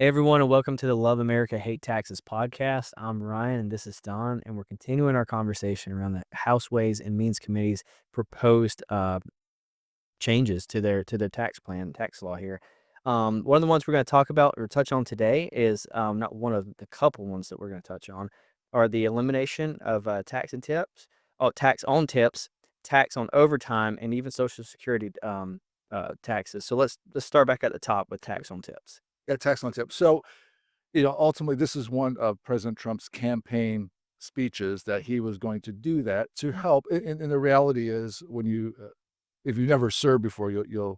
Hey everyone, and welcome to the Love America Hate Taxes podcast. I'm Ryan, and this is Don, and we're continuing our conversation around the House Ways and Means Committee's proposed changes to their tax plan, tax law here. One of the ones we're going to talk about or touch on today is not one of the couple ones that we're going to touch on are the elimination of tax and tips, tax on tips, tax on overtime, and even Social Security taxes. So let's start back at the top with tax on tips. Yeah, tax on tip. So, ultimately, this is one of President Trump's campaign speeches that he was going to do that to help. And the reality is, when if you've never served before, you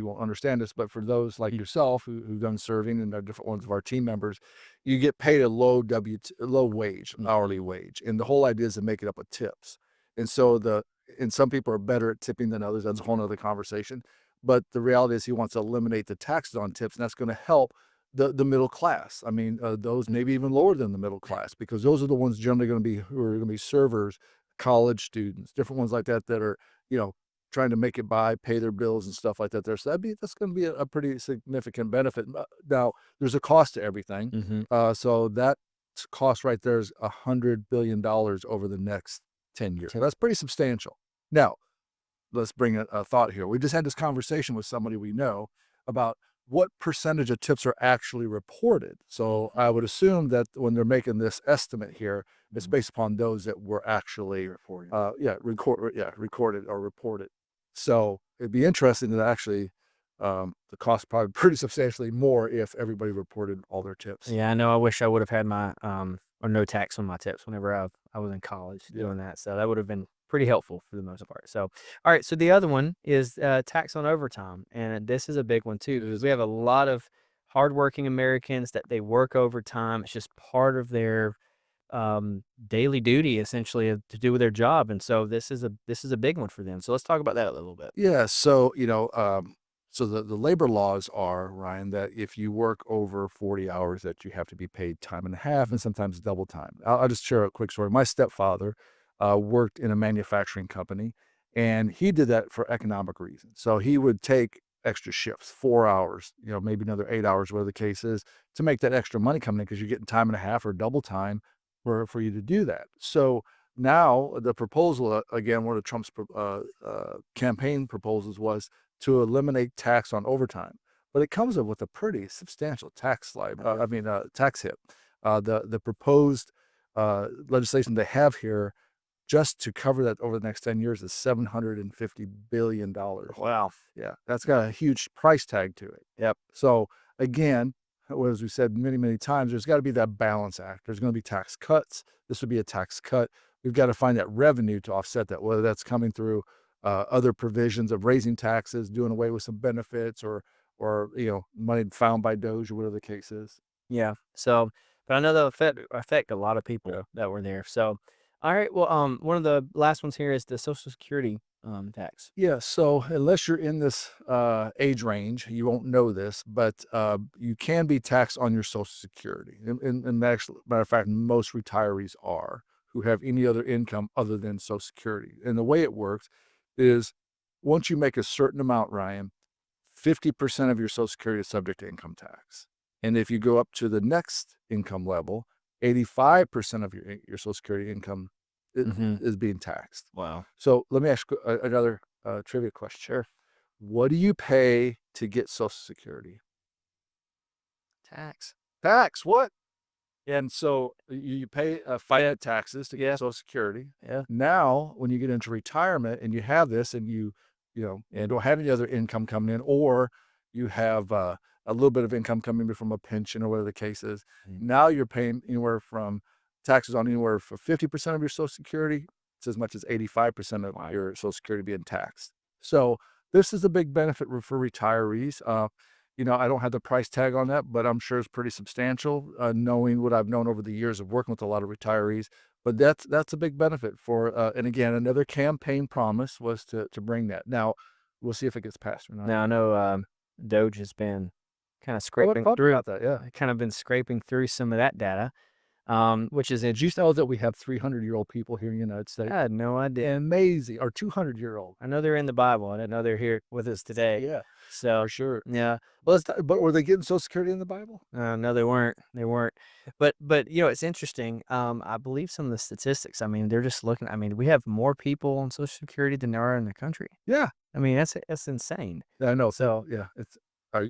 won't understand this. But for those like yourself who've done serving and are different ones of our team members, you get paid a low wage, hourly wage, and the whole idea is to make it up with tips. And so and some people are better at tipping than others. That's a whole nother conversation. But the reality is, he wants to eliminate the taxes on tips, and that's going to help the middle class. I mean, those maybe even lower than the middle class, because those are the ones generally who are going to be servers, college students, different ones like that that are you know trying to make it by, pay their bills and stuff like that. There, so that's going to be a pretty significant benefit. Now, there's a cost to everything, Mm-hmm. so that cost right there is $100 billion over the next 10 years. So that's pretty substantial. Now, let's bring a thought here. We just had this conversation with somebody we know about what percentage of tips are actually reported. So I would assume that when they're making this estimate here, it's based upon those that were actually recorded or reported. So it'd be interesting that actually the cost probably pretty substantially more if everybody reported all their tips. Yeah, I know. I wish I would have had my or no tax on my tips whenever I was in college Yeah. doing that. So that would have been pretty helpful for the most part. So, all right. So the other one is tax on overtime, and this is a big one too because we have a lot of hardworking Americans that they work overtime. It's just part of their daily duty, essentially, to do with their job, and so this is a big one for them. So let's talk about that a little bit. Yeah, so, so the labor laws are, Ryan, that if you work over 40 hours that you have to be paid time and a half and sometimes double time. I'll just share a quick story. My stepfather worked in a manufacturing company, and he did that for economic reasons. So he would take extra shifts, 4 hours, maybe another 8 hours, whatever the case is, to make that extra money coming in because you're getting time and a half or double time for you to do that. So now, the proposal, again, one of Trump's campaign proposals was to eliminate tax on overtime, but it comes up with a pretty substantial tax hit. The proposed legislation they have here just to cover that over the next 10 years is $750 billion. Wow. Yeah, that's got a huge price tag to it. Yep. So again, as we said many, many times, there's got to be that balance act. There's going to be tax cuts. This would be a tax cut. We've got to find that revenue to offset that, whether that's coming through other provisions of raising taxes, doing away with some benefits, or money found by Doge or whatever the case is. Yeah. So, but I know that'll affect a lot of people Yeah. that were there. So, all right. Well, one of the last ones here is the Social Security tax. Yeah, so unless you're in this age range, you won't know this, but you can be taxed on your Social Security. And actually, matter of fact, most retirees are who have any other income other than Social Security. And the way it works is once you make a certain amount, Ryan, 50% of your Social Security is subject to income tax. And if you go up to the next income level, 85% of your Social Security income Mm-hmm. is being taxed. Wow. So let me ask you another trivia question. Sure. What do you pay to get Social Security? Tax. Tax. What? And so you pay FICA taxes to get Yeah. Social Security. Yeah. Now, when you get into retirement and you have this, and you don't have any other income coming in, or you have a little bit of income coming in from a pension or whatever the case is, Mm. now you're paying anywhere from taxes on anywhere from 50% of your Social Security to as much as 85% of Wow. your Social Security being taxed. So this is a big benefit for retirees. I don't have the price tag on that, but I'm sure it's pretty substantial, knowing what I've known over the years of working with a lot of retirees. But that's a big benefit for, and again, another campaign promise was to bring that. Now, we'll see if it gets passed or not. Now I know Doge has been kind of Oh, what scraping thought through, about that? Yeah. kind of been scraping through some of that data. which is Did you interesting. know that we have 300-year-old people here in the United I States? had no idea. Amazing, or 200-year-old. I know they're in the Bible. I didn't know they're here with us today. Yeah, So, for sure. yeah. Well, but were they getting Social Security in the Bible? No, they weren't. They weren't. But it's interesting. I believe some of the statistics. I mean, they're just looking. I mean, we have more people on Social Security than there are in the country. Yeah. I mean, that's insane. Yeah, I know. So, Yeah, it's are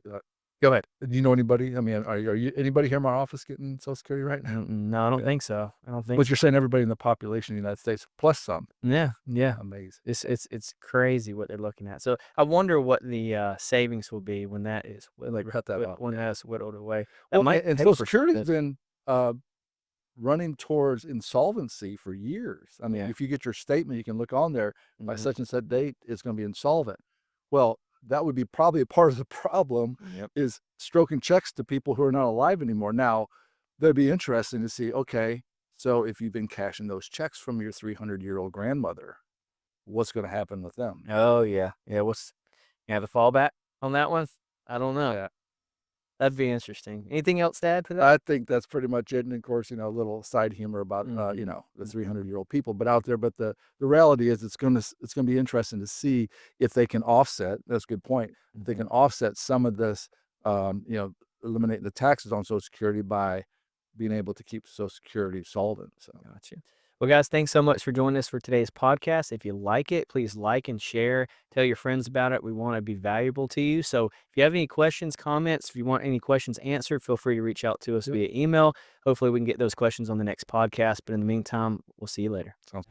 go ahead. Do you know anybody? I mean, are you anybody here in my office getting Social Security right now? no, I don't Yeah. think so. I don't think But so. you're saying everybody in the population of the United States plus some. Yeah, yeah. Amazing. It's crazy what they're looking at. So I wonder what the savings will be when that is like Cut that off, when yeah. that's whittled away. That Well, might and pay Social for some of Security's this. been, running towards insolvency for years. I mean, Yeah. if you get your statement, you can look on there, by Hmm. such and such date, it's gonna be insolvent. Well, that would be probably a part of the problem Yep. is stroking checks to people who are not alive anymore. Now, that'd be interesting to see, okay, so if you've been cashing those checks from your 300-year-old grandmother, what's gonna happen with them? Oh yeah, yeah. What's the fallback on that one? I don't know. Yeah. That'd be interesting. Anything else to add to that? I think that's pretty much it, and of course, a little side humor about, Hmm. the Hmm. 300-year-old people, but out there, but the reality is it's gonna be interesting to see if they can offset, that's a good point, if they Hmm. can offset some of this, eliminate the taxes on Social Security by being able to keep Social Security solvent, so. Gotcha. Well, guys, thanks so much for joining us for today's podcast. If you like it, please like and share. Tell your friends about it. We want to be valuable to you. So if you have any questions, comments, if you want any questions answered, feel free to reach out to us Yep, via email. Hopefully, we can get those questions on the next podcast. But in the meantime, we'll see you later. sounds